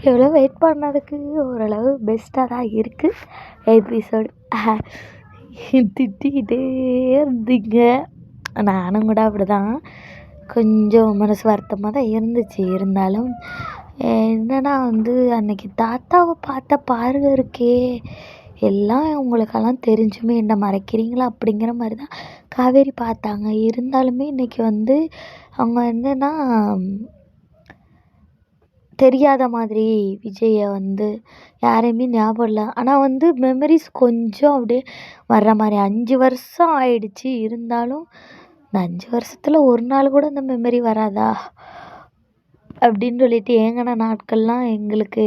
எவ்வளோ வெயிட் பண்ணதுக்கு ஓரளவு பெஸ்ட்டாக தான் இருக்குது எபிசோடு. திட்டிக்கிட்டே இருந்தீங்க. நானும் கூட அப்படி தான் கொஞ்சம் மனசு வருத்தமாக தான் இருந்துச்சு. இருந்தாலும் என்னன்னா அன்னைக்கு தாத்தாவை பார்த்த பார்வை இருக்கே, எல்லாம் உங்களுக்கெல்லாம் தெரிஞ்சுமே என்ன மறைக்கிறீங்களா அப்படிங்கிற மாதிரி தான் காவேரி பார்த்தாங்க. இருந்தாலுமே இன்றைக்கி அவங்க என்னென்னா தெரியாத மாதிரி விஜயை யாரையுமே ஞாபகம் இல்லை. ஆனால் மெமரிஸ் கொஞ்சம் அப்படியே வர்ற மாதிரி 5 வருஷம் ஆயிடுச்சு. இருந்தாலும் இந்த 5 வருஷத்தில் ஒரு நாள் கூட அந்த மெமரி வராதா அப்படின்னு சொல்லிட்டு ஏங்கின நாட்கள்லாம் எங்களுக்கு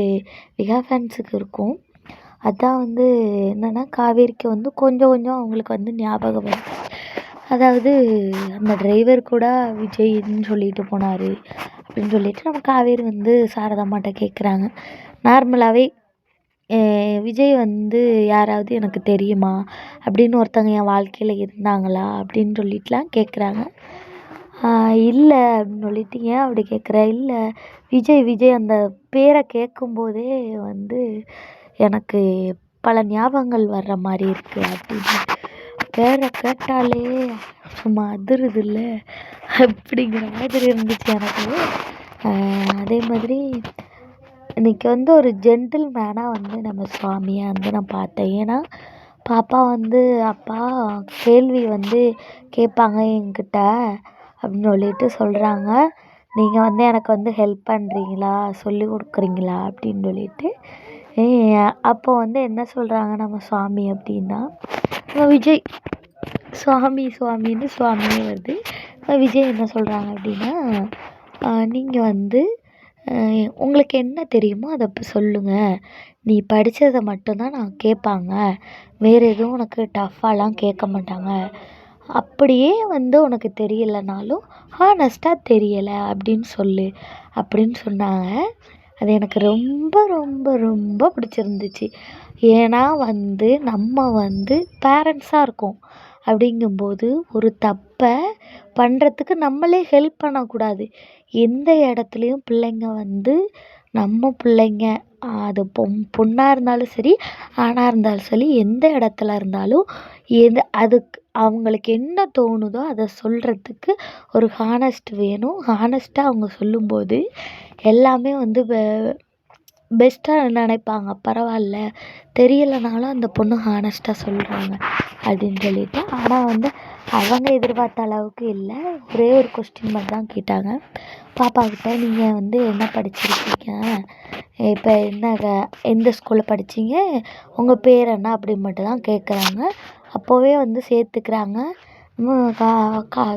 விகா ஃபேன்ஸுக்கு இருக்கும். அதான் என்னென்னா காவேரிக்கு கொஞ்சம் கொஞ்சம் அவங்களுக்கு ஞாபகம் வரும். அதாவது அந்த டிரைவர் கூட விஜய்ன்னு சொல்லிட்டு போனார் அப்படின்னு சொல்லிட்டு நம்ம காவேரி சாரதாம்மாட்ட கேட்குறாங்க. நார்மலாகவே விஜய் யாராவது எனக்கு தெரியுமா அப்படின்னு ஒருத்தவங்க என் வாழ்க்கையில் இருந்தாங்களா அப்படின்னு சொல்லிட்டுலாம் கேட்குறாங்க. இல்லை அப்படின்னு சொல்லிட்டு, ஏன் அப்படி கேட்குற? இல்லை விஜய் அந்த பேரை கேட்கும்போதே எனக்கு பல ஞாபகங்கள் வர்ற மாதிரி இருக்குது அப்படின்னு. பேரை கேட்டாலே சும்மா அதிருதில்ல அப்படிங்கிற மாதிரி இருந்துச்சு எனக்கு. அதே மாதிரி இன்றைக்கி ஒரு ஜென்டில்மேனாக நம்ம சுவாமியை நான் பார்த்தேன். ஏன்னா பாப்பா அப்பா கேள்வி கேட்பாங்க என்கிட்ட அப்படின்னு சொல்லிட்டு சொல்கிறாங்க. நீங்கள் எனக்கு ஹெல்ப் பண்ணுறீங்களா, சொல்லி கொடுக்குறீங்களா அப்படின்னு சொல்லிட்டு. அப்போ என்ன சொல்கிறாங்க நம்ம சுவாமி அப்படின்னா, விஜய் சுவாமின்னு சுவாமியே வருது. விஜய் என்ன சொல்கிறாங்க அப்படின்னா, நீங்கள் உங்களுக்கு என்ன தெரியுமோ அதை இப்போ சொல்லுங்கள், நீ படித்ததை மட்டும்தான் நான் கேட்பாங்க, வேறு எதுவும் உனக்கு டஃப்பாலாம் கேட்க மாட்டாங்க, அப்படியே உனக்கு தெரியலைனாலும் ஹானஸ்ட்டாக தெரியலை அப்படின்னு சொல்லு அப்படின்னு சொன்னாங்க. அது எனக்கு ரொம்ப ரொம்ப ரொம்ப பிடிச்சிருந்துச்சு. ஏன்னா நம்ம பேரண்ட்ஸாக இருக்கோம். அப்படிங்கும்போது ஒரு தப்பை பண்ணுறதுக்கு நம்மளே ஹெல்ப் பண்ணக்கூடாது. எந்த இடத்துலையும் பிள்ளைங்க நம்ம பிள்ளைங்க, அது பொண்ணாக இருந்தாலும் சரி ஆணாக இருந்தாலும் சரி, எந்த இடத்துல இருந்தாலும் அதுக்கு அவங்களுக்கு என்ன தோணுதோ அதை சொல்கிறதுக்கு ஒரு ஹானஸ்ட் வேணும். ஹானஸ்ட்டாக அவங்க சொல்லும்போது எல்லாமே பெஸ்ட்டாக நினைப்பாங்க. பரவாயில்ல தெரியலைனாலும் அந்த பொண்ணு ஹானஸ்ட்டாக சொல்கிறாங்க அப்படின்னு சொல்லிட்டு. ஆனால் அவங்க எதிர்பார்த்த அளவுக்கு இல்லை. ஒரே ஒரு கொஸ்டின் மட்டும் தான் கேட்டாங்க பாப்பாக்கிட்ட. நீங்கள் என்ன படிச்சிருக்கீங்க, இப்போ எந்த ஸ்கூலில் படித்தீங்க, உங்கள் பேர் என்ன அப்படின்னு மட்டும் தான் கேட்குறாங்க. அப்போவே சேர்த்துக்கிறாங்க.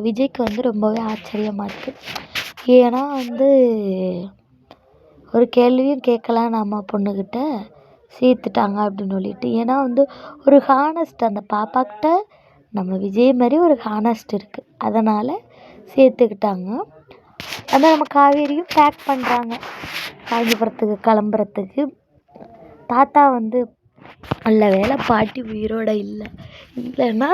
விஜய்க்கு ரொம்பவே ஆச்சரியமாக இருக்குது. ஏன்னா ஒரு கேள்வியும் கேட்கல நம்ம பொண்ணுக்கிட்ட, சேர்த்துட்டாங்க அப்படின்னு சொல்லிட்டு. ஏன்னா ஒரு ஹானஸ்ட் அந்த பாப்பாக்கிட்ட நம்ம விஜய் மாதிரி ஒரு ஹானஸ்ட் இருக்குது, அதனால் சேர்த்துக்கிட்டாங்க. அதான் நம்ம காவேரியும் பேக் பண்ணுறாங்க காஞ்சிபுரத்துக்கு கிளம்புறதுக்கு. தாத்தா நல்ல வேளை பாட்டி உயிரோடு இல்லைன்னா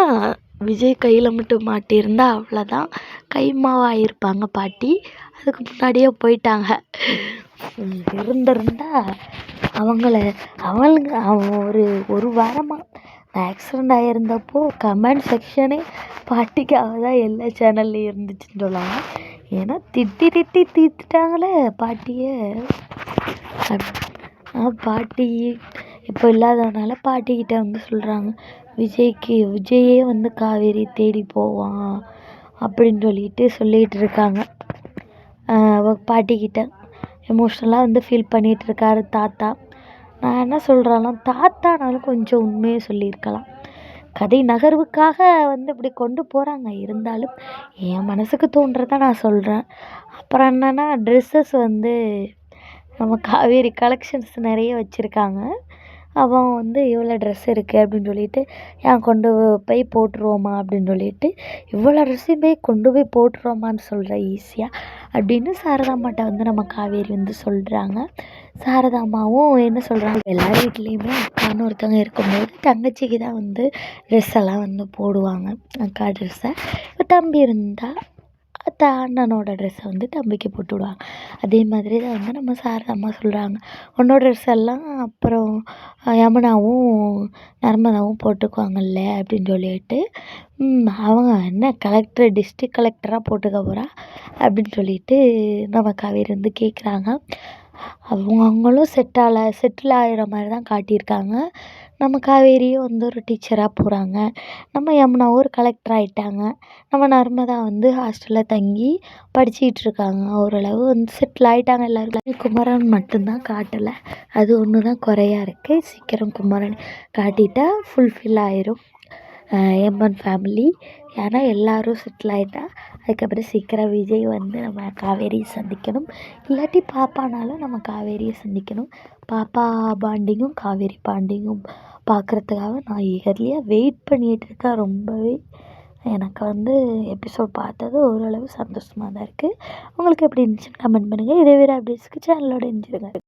விஜய் கையில் மட்டும் மாட்டியிருந்தா அவ்வளோதான், கைமாவாயிருப்பாங்க பாட்டி. அதுக்கு முன்னாடியே போயிட்டாங்க. இருந்திருந்தா அவங்க ஒரு வாரமாக ஆக்சிடெண்ட் ஆகியிருந்தப்போ கமெண்ட் செக்ஷனே பாட்டிக்காக தான் எல்லா சேனல்லையும் இருந்துச்சுன்னு சொல்லலாம். ஏன்னா திட்டி தீர்த்துட்டாங்களே பாட்டியை. பாட்டி இப்போ இல்லாததுனால பாட்டிக்கிட்ட சொல்கிறாங்க, விஜயே காவேரி தேடி போவான் அப்படின்னு சொல்லிட்டு இருக்காங்க. பாட்டிக்கிட்ட எமோஷ்னலாக ஃபீல் பண்ணிகிட்ருக்காரு தாத்தா. நான் என்ன சொல்கிறேன்னா, தாத்தானாலும் கொஞ்சம் உண்மையை சொல்லியிருக்கலாம். கதை நகர்வுக்காக இப்படி கொண்டு போகிறாங்க. இருந்தாலும் என் மனசுக்கு தோன்றதை நான் சொல்கிறேன். அப்புறம் என்னென்னா, ட்ரெஸ்ஸஸ் நம்ம காவேரி கலெக்ஷன்ஸ் நிறைய வச்சுருக்காங்க. அவன் இவ்வளோ ட்ரெஸ் இருக்குது அப்படின்னு சொல்லிட்டு, ஏன் கொண்டு போய் போட்டுருவோமா அப்படின்னு சொல்லிட்டு, இவ்வளோ ட்ரெஸ்ஸையும் கொண்டு போய் போட்டுருவோமான்னு சொல்கிற ஈஸியாக அப்படின்னு சாரதாம்மாட்ட நம்ம காவேரி சொல்கிறாங்க. சாரதாம்மாவும் என்ன சொல்கிறாங்க, எல்லார் வீட்லேயுமே அக்கான்னு ஒருத்தவங்க இருக்கும்போது தங்கச்சிக்கு தான் ட்ரெஸ் எல்லாம் போடுவாங்க, அக்கா ட்ரெஸ்ஸை. இப்போ தம்பி இருந்தால் அண்ணனோட ட்ரெஸ்ஸை வந்து தம்பிக்கு போட்டு விடுவாங்க. அதே மாதிரி தான் வந்து நம்ம சாரதாம்மா சொல்கிறாங்க, உன்னோட ட்ரெஸ் எல்லாம் அப்புறம் யமுனாவும் நர்மதாவும் போட்டுக்குவாங்கல்ல அப்படின்னு சொல்லிட்டு அவங்க என்ன கலெக்டர் டிஸ்ட்ரிக்ட் கலெக்டராக போட்டுக்க போகிறா அப்படின்னு சொல்லிட்டு நம்ம காவேரி வந்து கேட்குறாங்க. அவங்களும் செட்டில் ஆகிற மாதிரி தான் காட்டியிருக்காங்க. நம்ம காவேரியும் வந்து ஒரு டீச்சராக போகிறாங்க. நம்ம யமுனாவும் ஒரு கலெக்டர் ஆகிட்டாங்க. நம்ம நர்மதா வந்து ஹாஸ்டலில் தங்கி படிச்சுக்கிட்டு இருக்காங்க. ஓரளவு வந்து செட்டில் ஆகிட்டாங்க எல்லோரும். குமரன் மட்டும்தான் காட்டலை. அது ஒன்று தான் குறையா இருக்குது. சீக்கிரம் குமரன் காட்டிட்டா ஃபுல்ஃபில் ஆயிரும் எம்என் ஃபேமிலி. ஏன்னா எல்லோரும் செட்டில் ஆகிட்டா அதுக்கப்புறம் சீக்கிரம் விஜய் வந்து நம்ம காவேரியை சந்திக்கணும். இல்லாட்டி பாப்பானாலும் நம்ம காவேரியை சந்திக்கணும். பாப்பா பாண்டிங்கும் காவேரி பாண்டிங்கும் பார்க்குறதுக்காக நான் ஈகர்லியாக வெயிட் பண்ணிகிட்டு இருக்கேன். ரொம்பவே எனக்கு வந்து எபிசோட் பார்த்தது ஓரளவு சந்தோஷமாக தான் இருக்குது. உங்களுக்கு எப்படி இருந்துச்சுன்னு கமெண்ட் பண்ணுங்கள். இதே வேறு அப்டேட்ஸ்க்கு சேனலோட இணைஞ்சிருங்க.